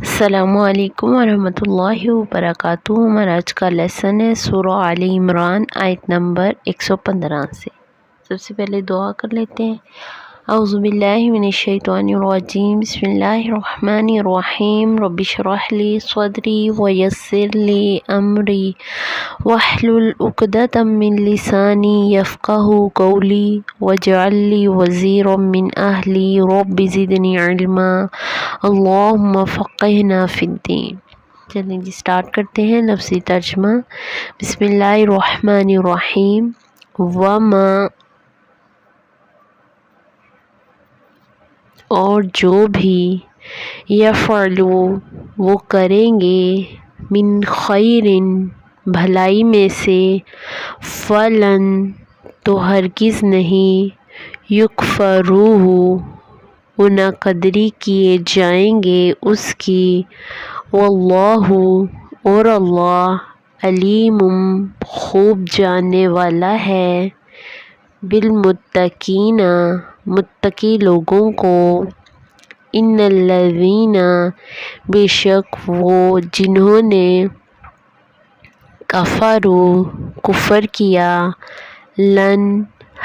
السلام علیکم ورحمۃ اللہ وبرکاتہ۔ ہمارا آج کا لیسن ہے سورہ آل عمران آیت نمبر 115 سے۔ سب سے پہلے دعا کر لیتے ہیں۔ اعوذ باللہ من الشیطان الرجیم، بسم اللہ الرحمن الرحیم۔ رب اشرح لی صدری ویسر لی امری واحلل عقدۃ من لسانی یفقہوا قولی واجعل لی وزیرا من اہلی رب زدنی علما اللہم فقہنا فی الدین۔ چلیں جی سٹارٹ کرتے ہیں لفظی ترجمہ۔ بسم اللہ الرحمن الرحیم۔ وما، اور جو بھی، یفعلوا وہ کریں گے، من خیر بھلائی میں سے، فلن تو ہرگز نہیں، یکفروہ وہ ناقدری کیے جائیں گے اس کی، واللہ اور اللہ، علیم خوب جاننے والا ہے، بالمتقین متقی لوگوں کو، ان الذین بے شک وہ جنہوں نے، کفروا کفر کیا، لن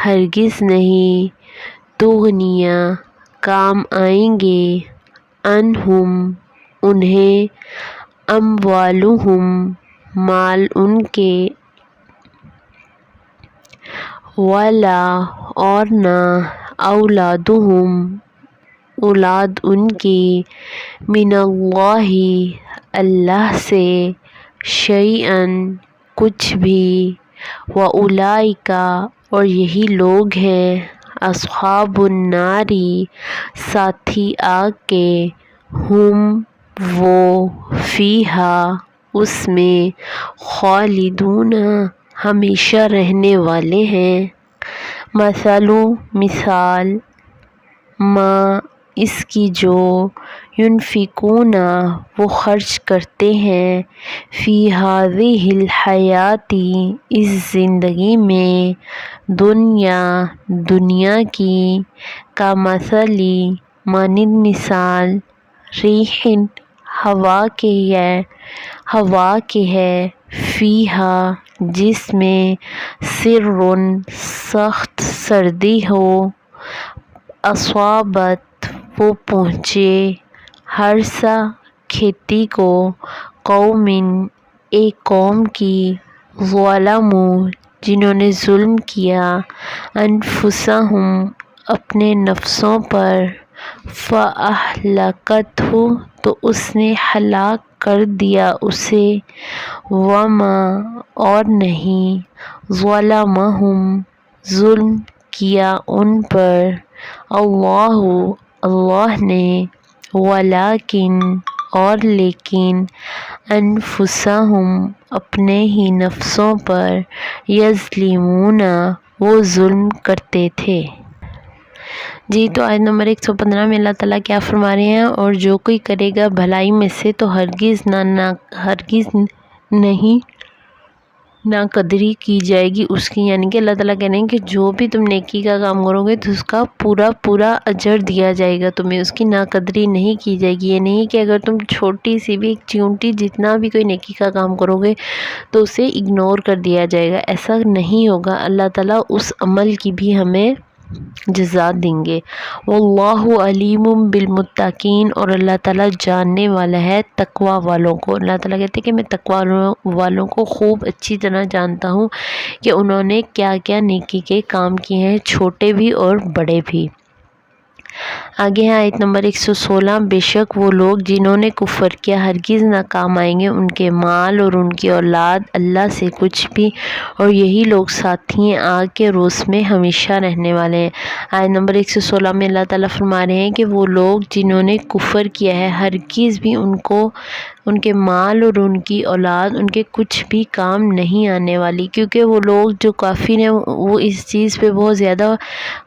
ہرگز نہیں، تغنیا کام آئیں گے، عنہم انہیں، اموالہم مال ان کے، ولا اور نہ، اولادہم اولاد ان کی، من اللہ اللہ سے، شیئا کچھ بھی، واولئک اور یہی لوگ ہیں، اصحاب النار ساتھی آگ کے، ہم وہ، فیہا اس میں، خالدون ہمیشہ رہنے والے ہیں۔ مثل مثال، ما اس کی جو، ينفقون وہ خرچ کرتے ہیں، فی ہذہ الحیات اس زندگی میں، دنیا کی، کمثل مانند مثال، ریح ہوا کے ہے، فیہا جس میں، سر سخت سردی ہو، اصابت وہ پہنچے، حرث کھیتی کو، قوم ایک قوم کی، ظلموا جنہوں نے ظلم کیا، انفسہم اپنے نفسوں پر، فاہلکتہ تو اس نے ہلاک کر دیا اسے، وما اور نہیں، ظلمہم ظلم کیا ان پر، اللہ نے، ولیکن اور لیکن، انفسہم اپنے ہی نفسوں پر، یظلمون وہ ظلم کرتے تھے۔ جی تو آیت نمبر 115 میں اللہ تعالیٰ کیا فرما رہے ہیں، اور جو کوئی کرے گا بھلائی میں سے تو ہرگز نہیں ناقدری کی جائے گی اس کی، یعنی کہ اللہ تعالیٰ کہہ رہے ہیں کہ جو بھی تم نیکی کا کام کرو گے تو اس کا پورا اجر دیا جائے گا تمہیں، اس کی ناقدری نہیں کی جائے گی۔ یہ نہیں کہ اگر تم چھوٹی سی بھی، ایک چیونٹی جتنا بھی کوئی نیکی کا کام کرو گے تو اسے اگنور کر دیا جائے گا، ایسا نہیں ہوگا۔ اللہ تعالیٰ اس عمل کی بھی ہمیں جزا دیں گے۔ واللہ علیم بالمتقین اور اللہ تعالیٰ جاننے والا ہے تقوی والوں کو۔ اللہ تعالیٰ کہتے ہیں کہ میں تقوی والوں کو خوب اچھی طرح جانتا ہوں کہ انہوں نے کیا کیا نیکی کے کام کیے ہیں، چھوٹے بھی اور بڑے بھی۔ آگے ہے آیت نمبر 116، بے شک وہ لوگ جنہوں نے کفر کیا ہرگز نہ کام آئیں گے ان کے مال اور ان کی اولاد اللہ سے کچھ بھی، اور یہی لوگ ساتھی ہیں آگ کے روز میں ہمیشہ رہنے والے ہیں۔ آیت نمبر 116 میں اللہ تعالیٰ فرما رہے ہیں کہ وہ لوگ جنہوں نے کفر کیا ہے ہرگز بھی ان کو ان کے مال اور ان کی اولاد ان کے کچھ بھی کام نہیں آنے والی، کیونکہ وہ لوگ جو کافر ہیں وہ اس چیز پہ بہت زیادہ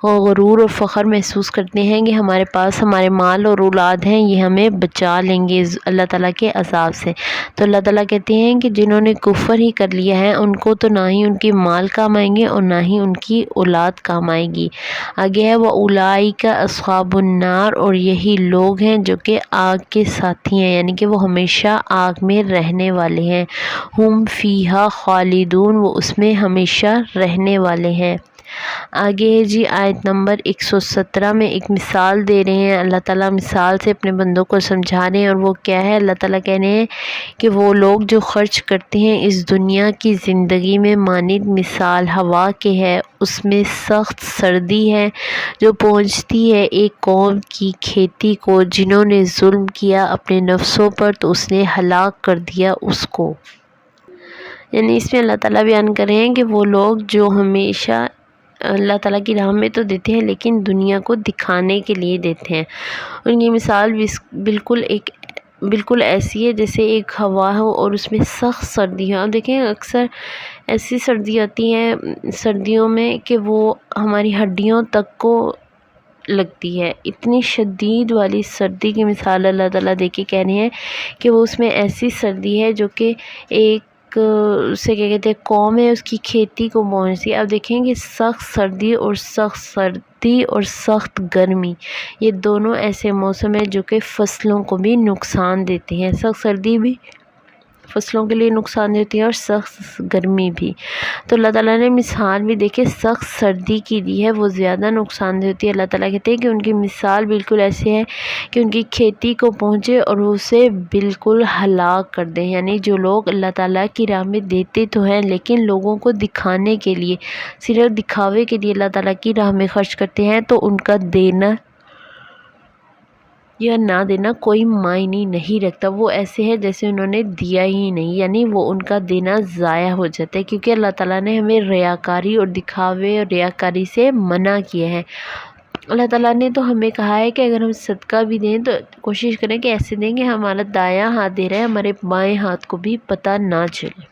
غرور اور فخر محسوس کرتے ہیں کہ ہمارے پاس ہمارے مال اور اولاد ہیں، یہ ہمیں بچا لیں گے اللہ تعالیٰ کے عذاب سے۔ تو اللہ تعالیٰ کہتے ہیں کہ جنہوں نے کفر ہی کر لیا ہے ان کو تو نہ ہی ان کی مال کام آئیں گے اور نہ ہی ان کی اولاد کام آئے گی۔ آگے ہے وَأُولَٰئِکَ أَصْحَابُ النَّارِ، اور یہی لوگ ہیں جو کہ آگ کے ساتھی ہیں، یعنی کہ وہ ہمیشہ آگ میں رہنے والے ہیں۔ ہم فیہا خالدون، وہ اس میں ہمیشہ رہنے والے ہیں۔ آگے ہے جی آیت نمبر 117 میں ایک مثال دے رہے ہیں، اللہ تعالیٰ مثال سے اپنے بندوں کو سمجھا رہے ہیں، اور وہ کیا ہے؟ اللہ تعالیٰ کہہ رہے ہیں کہ وہ لوگ جو خرچ کرتے ہیں اس دنیا کی زندگی میں مانند مثال ہوا کے ہے، اس میں سخت سردی ہے جو پہنچتی ہے ایک قوم کی کھیتی کو، جنہوں نے ظلم کیا اپنے نفسوں پر تو اس نے ہلاک کر دیا اس کو۔ یعنی اس میں اللہ تعالیٰ بیان کر رہے ہیں کہ وہ لوگ جو ہمیشہ اللہ تعالیٰ کی راہ میں تو دیتے ہیں لیکن دنیا کو دکھانے کے لیے دیتے ہیں، ان کی مثال بالکل ایسی ہے جیسے ایک ہوا ہو اور اس میں سخت سردی ہو۔ اب دیکھیں اکثر ایسی سردی آتی ہیں سردیوں میں کہ وہ ہماری ہڈیوں تک کو لگتی ہے، اتنی شدید والی سردی کی مثال اللہ تعالیٰ دے کے کہہ رہے ہیں کہ وہ اس میں ایسی سردی ہے جو کہ ایک اسے کیا کہتے ہیں قوم ہے اس کی کھیتی کو پہنچتی ہے۔ اب دیکھیں کہ سخت سردی اور سخت گرمی، یہ دونوں ایسے موسم ہیں جو کہ فصلوں کو بھی نقصان دیتے ہیں۔ سخت سردی بھی فصلوں کے لیے نقصان دیتی ہے اور سخت گرمی بھی۔ تو اللہ تعالیٰ نے مثال بھی دیکھے سخت سردی کی دی ہے، وہ زیادہ نقصان دیتی ہے۔ اللہ تعالیٰ کہتے ہیں کہ ان کی مثال بالکل ایسے ہے کہ ان کی کھیتی کو پہنچے اور وہ اسے بالکل ہلاک کر دیں، یعنی جو لوگ اللہ تعالیٰ کی راہ میں دیتے تو ہیں لیکن لوگوں کو دکھانے کے لیے، صرف دکھاوے کے لیے اللہ تعالیٰ کی راہ میں خرچ کرتے ہیں، تو ان کا دینا یا نہ دینا کوئی معنی نہیں رکھتا، وہ ایسے ہے جیسے انہوں نے دیا ہی نہیں، یعنی وہ ان کا دینا ضائع ہو جاتا ہے، کیونکہ اللہ تعالیٰ نے ہمیں ریاکاری اور دکھاوے اور ریاکاری سے منع کیا ہے۔ اللہ تعالیٰ نے تو ہمیں کہا ہے کہ اگر ہم صدقہ بھی دیں تو کوشش کریں کہ ایسے دیں کہ ہمارا دایاں ہاتھ دے رہا ہے، ہمارے بائیں ہاتھ کو بھی پتہ نہ چلے۔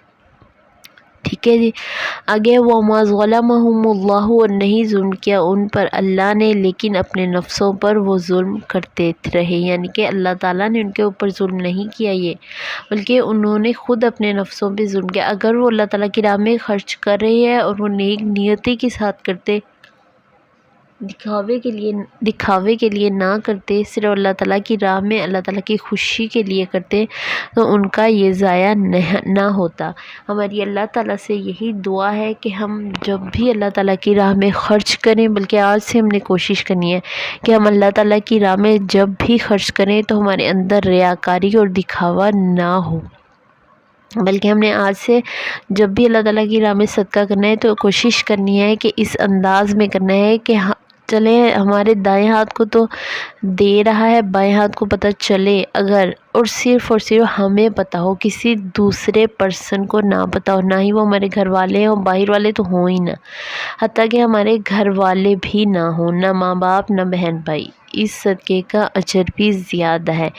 ٹھیک ہے جی، آگے وَمَا ظَلَمَهُمُ اللَّهُ، اور نہیں ظلم کیا ان پر اللہ نے لیکن اپنے نفسوں پر وہ ظلم کرتے رہے، یعنی کہ اللہ تعالیٰ نے ان کے اوپر ظلم نہیں کیا یہ، بلکہ انہوں نے خود اپنے نفسوں پہ ظلم کیا۔ اگر وہ اللہ تعالیٰ کی راہ میں خرچ کر رہے ہیں اور وہ نیک نیتی کے ساتھ کرتے، دکھاوے کے لیے نہ کرتے، صرف اللہ تعالیٰ کی راہ میں اللہ تعالیٰ کی خوشی کے لیے کرتے، تو ان کا یہ ضائع نہ ہوتا۔ ہماری اللہ تعالیٰ سے یہی دعا ہے کہ ہم جب بھی اللہ تعالیٰ کی راہ میں خرچ کریں، بلکہ آج سے ہم نے کوشش کرنی ہے کہ ہم اللہ تعالیٰ کی راہ میں جب بھی خرچ کریں تو ہمارے اندر ریاکاری اور دکھاوا نہ ہو، بلکہ ہم نے آج سے جب بھی اللہ تعالیٰ کی راہ میں صدقہ کرنا ہے تو کوشش کرنی ہے کہ اس انداز میں کرنا ہے کہ چلے ہمارے دائیں ہاتھ کو تو دے رہا ہے، بائیں ہاتھ کو پتہ چلے اگر، اور صرف ہمیں پتہ ہو، کسی دوسرے پرسن کو نہ پتہ ہو، نہ ہی وہ ہمارے گھر والے ہوں، باہر والے تو ہوں ہی نہ، حتیٰ کہ ہمارے گھر والے بھی نہ ہوں، نہ ماں باپ نہ بہن بھائی، اس صدقے کا اجر بھی زیادہ ہے۔